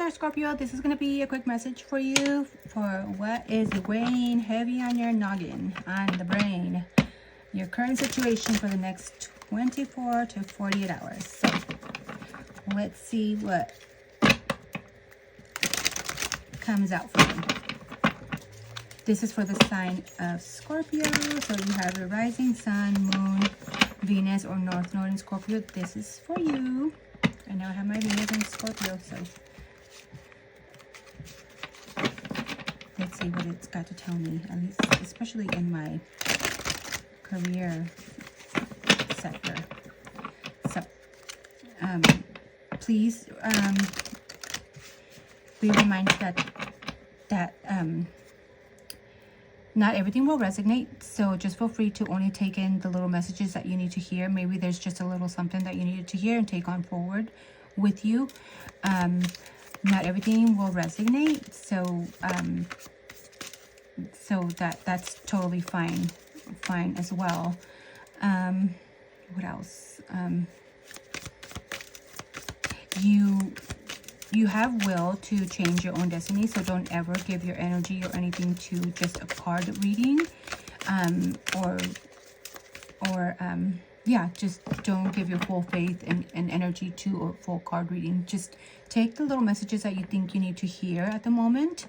there, Scorpio. This is going to be a quick message for you for what is weighing heavy on your noggin, on the brain. Your current situation for the next 24 to 48 hours. So, let's see what comes out for you. This is for the sign of Scorpio. So you have your rising sun, moon, Venus, or North Node in Scorpio. This is for you. I know I have my Venus in Scorpio, so let's see what it's got to tell me, at least, especially in my career sector. So, please be reminded that not everything will resonate, so just feel free to only take in the little messages that you need to hear. Maybe there's just a little something that you needed to hear and take on forward with you. Not everything will resonate, so that's totally fine as well. What else? You have will to change your own destiny, so don't ever give your energy or anything to just a card reading, just don't give your full faith and energy to a full card reading. Just take the little messages that you think you need to hear at the moment.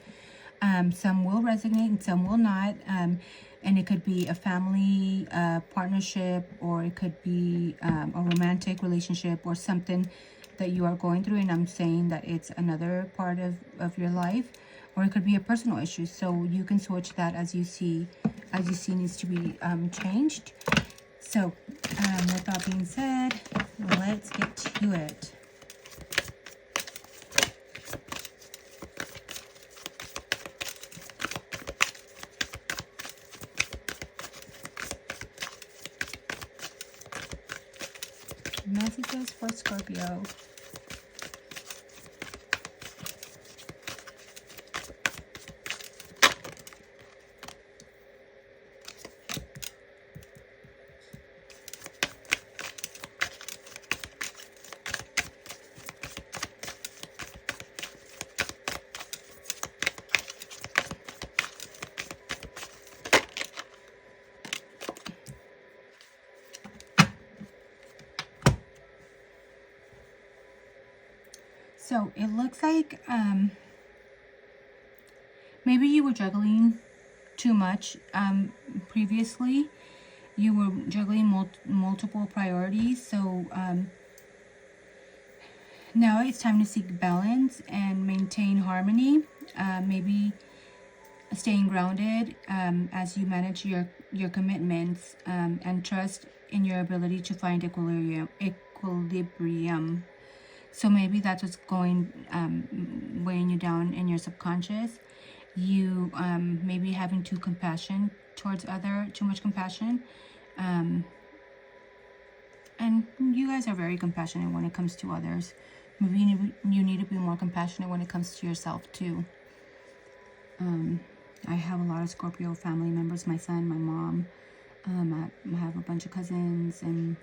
Some will resonate and some will not, and it could be a family partnership, or it could be a romantic relationship or something that you are going through, and I'm saying that it's another part of your life, or it could be a personal issue, so you can switch that as you see needs to be changed. So with that being said, let's get to it. Messages for Scorpio. So it looks like maybe you were juggling too much previously. You were juggling multiple priorities. So now it's time to seek balance and maintain harmony. Maybe staying grounded as you manage your commitments, and trust in your ability to find equilibrium. So maybe that's what's going, weighing you down in your subconscious. You maybe having too much compassion. And you guys are very compassionate when it comes to others. Maybe you need to be more compassionate when it comes to yourself too. I have a lot of Scorpio family members, my son, my mom. I have a bunch of cousins and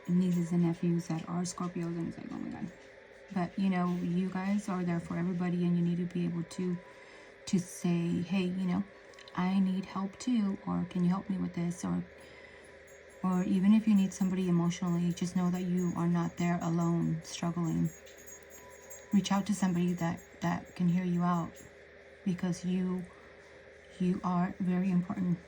nieces and nephews that are Scorpios, and it's like, oh my god. But you know, you guys are there for everybody, and you need to be able to say, hey, you know, I need help too, or can you help me with this, or even if you need somebody emotionally, just know that you are not there alone struggling. Reach out to somebody that can hear you out, because you are very important.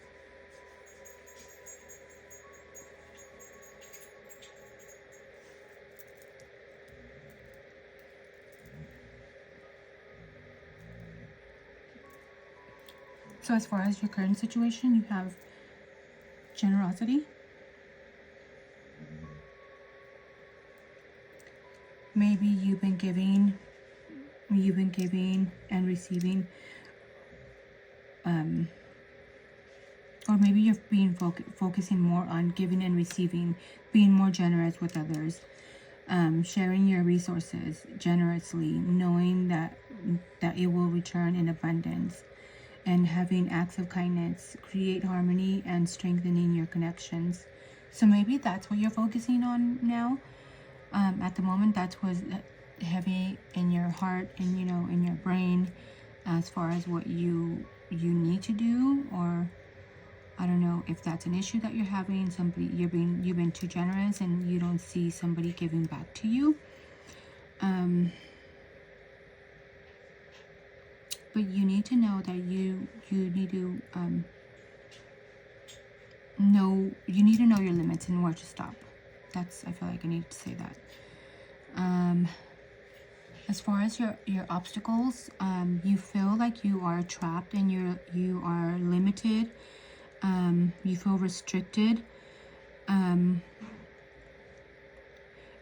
So as far as your current situation, you have generosity. Maybe you've been giving and receiving, or maybe you're being focusing more on giving and receiving, being more generous with others, sharing your resources generously, knowing that it will return in abundance, and having acts of kindness create harmony and strengthening your connections. So maybe that's what you're focusing on now. At the moment, that's heavy in your heart and, you know, in your brain, as far as what you need to do, or I don't know if that's an issue that you're having. Somebody, you've been too generous and you don't see somebody giving back to you. But you need to know that you need to know your limits and where to stop. I feel like I need to say that. As far as your obstacles, you feel like you are trapped and you are limited. You feel restricted.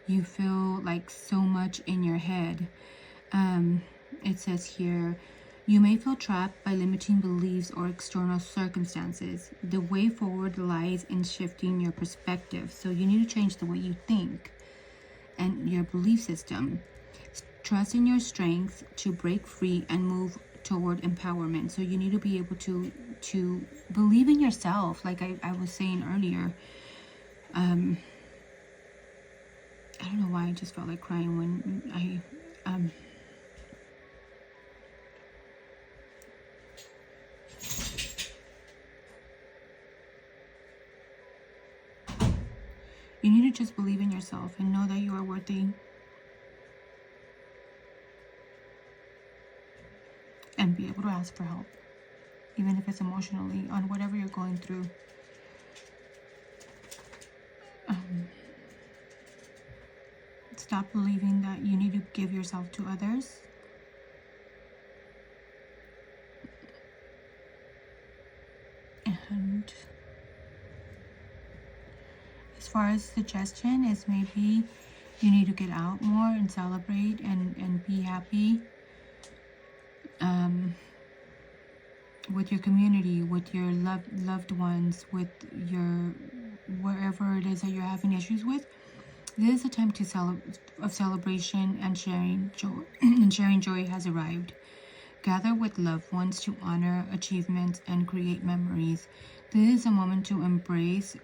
You feel like so much in your head. It says here, you may feel trapped by limiting beliefs or external circumstances. The way forward lies in shifting your perspective. So you need to change the way you think and your belief system. Trust in your strength to break free and move toward empowerment. So you need to be able to believe in yourself, like I was saying earlier. I don't know why I just felt like crying when you need to just believe in yourself and know that you are worthy. And be able to ask for help, even if it's emotionally, on whatever you're going through. Stop believing that you need to give yourself to others. And as far as suggestion is, maybe you need to get out more and celebrate and be happy. With your community, with your loved ones, with your wherever it is that you're having issues with. This is a time of celebration and sharing joy. And sharing joy has arrived. Gather with loved ones to honor achievements and create memories. This is a moment to embrace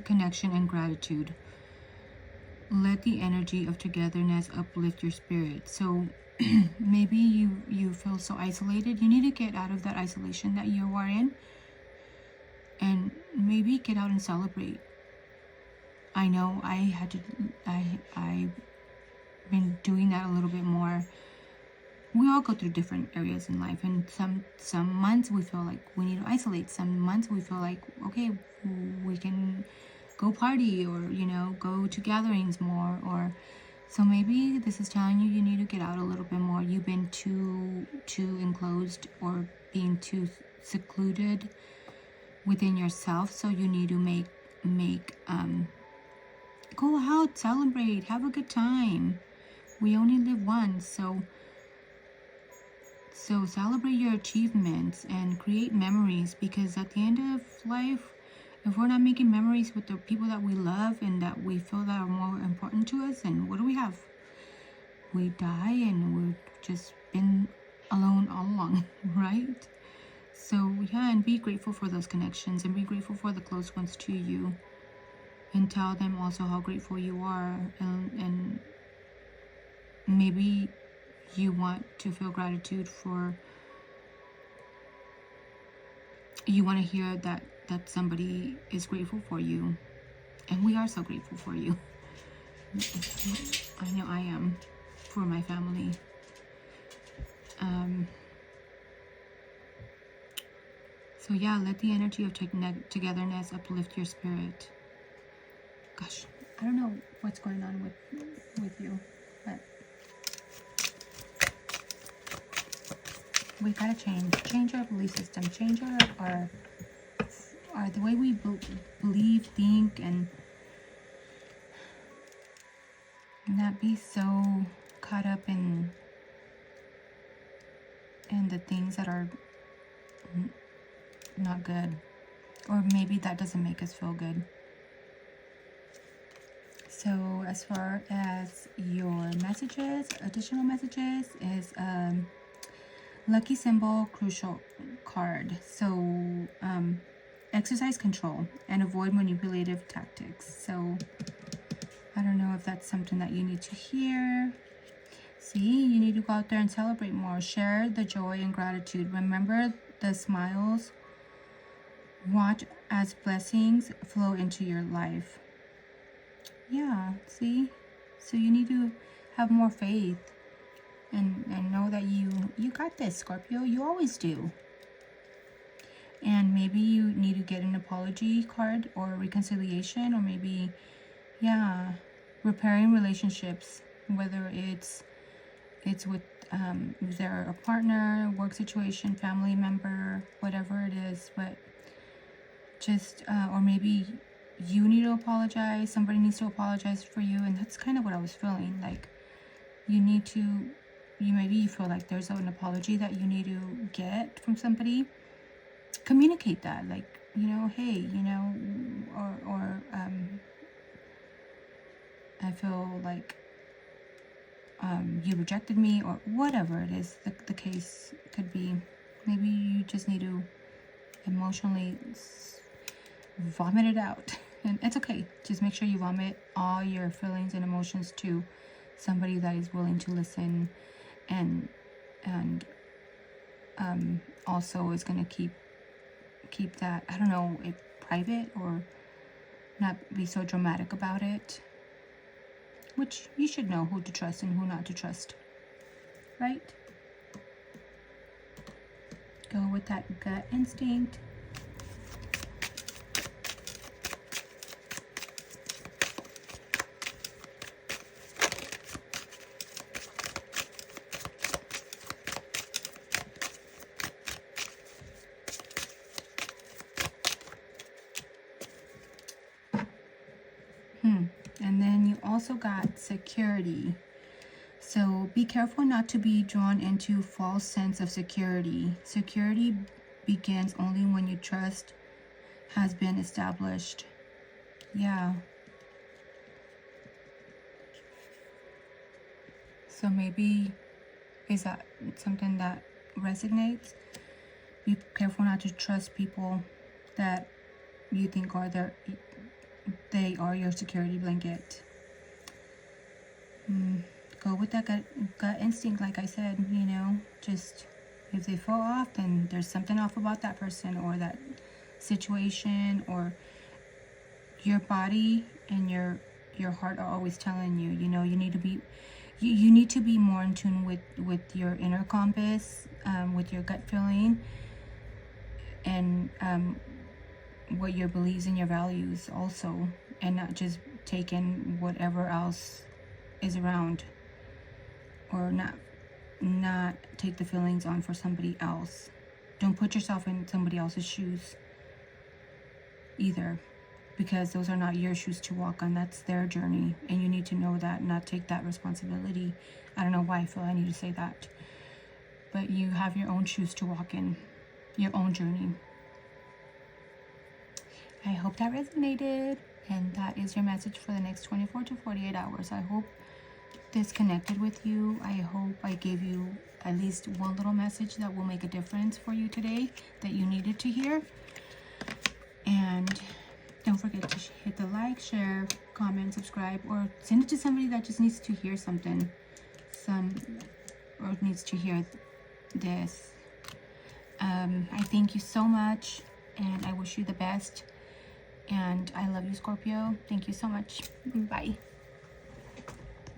connection and gratitude. Let the energy of togetherness uplift your spirit. So maybe you feel so isolated. You need to get out of that isolation that you are in, and maybe get out and celebrate. I know I've been doing that a little bit more. We all go through different areas in life, and some months we feel like we need to isolate. Some months we feel like, okay, we can go party, or, you know, go to gatherings more, or so maybe this is telling you need to get out a little bit more. You've been too enclosed or being too secluded within yourself, so you need to make go out, celebrate, have a good time. We only live once, so celebrate your achievements and create memories, because at the end of life, if we're not making memories with the people that we love and that we feel that are more important to us, then what do we have? We die and we've just been alone all along, right? So yeah, and be grateful for those connections and be grateful for the close ones to you, and tell them also how grateful you are, and maybe you want to feel gratitude for, you want to hear that somebody is grateful for you, and we are so grateful for you. I know I am, for my family. So yeah, let the energy of togetherness uplift your spirit. Gosh, I don't know what's going on with you, but we gotta change our belief system, change our the way we believe, think, and not be so caught up in the things that are not good, or maybe that doesn't make us feel good. So as far as your messages, additional messages, is lucky symbol, crucial card. So exercise control and avoid manipulative tactics. So I don't know if that's something that you need to hear. See, you need to go out there and celebrate more. Share the joy and gratitude. Remember the smiles. Watch as blessings flow into your life. Yeah, see? So you need to have more faith and know that you got this, Scorpio. You always do. And maybe you need to get an apology card or reconciliation, or maybe, yeah, repairing relationships, whether it's with their a partner, work situation, family member, whatever it is. But just or maybe you need to apologize, somebody needs to apologize for you. And that's kind of what I was feeling like. Maybe you feel like there's an apology that you need to get from somebody. Communicate that, like, hey, or I feel like you rejected me, or whatever it is the case could be. Maybe you just need to emotionally vomit it out. And it's okay. Just make sure you vomit all your feelings and emotions to somebody that is willing to listen, and also is going to keep that, I don't know, it private, or not be so dramatic about it. Which you should know who to trust and who not to trust, right? Go with that gut instinct. And then you also got security. So be careful not to be drawn into false sense of security. Security begins only when your trust has been established. Yeah. So maybe, is that something that resonates? Be careful not to trust people that you think they are your security blanket. Go with that gut instinct, like I said. Just if they fall off, then there's something off about that person or that situation, or your body and your heart are always telling you. You need to be you need to be more in tune with your inner compass, with your gut feeling, and what your beliefs and your values also, and not just taking whatever else is around, or not take the feelings on for somebody else. Don't put yourself in somebody else's shoes either, because those are not your shoes to walk on. That's their journey, and you need to know that and not take that responsibility. I don't know why I feel I need to say that, but you have your own shoes to walk in, your own journey. I hope that resonated, and that is your message for the next 24 to 48 hours. I hope this connected with you. I hope I gave you at least one little message that will make a difference for you today, that you needed to hear. And don't forget to hit the like, share, comment, subscribe, or send it to somebody that just needs to hear something, or needs to hear this. I thank you so much, and I wish you the best. And I love you, Scorpio. Thank you so much. Bye.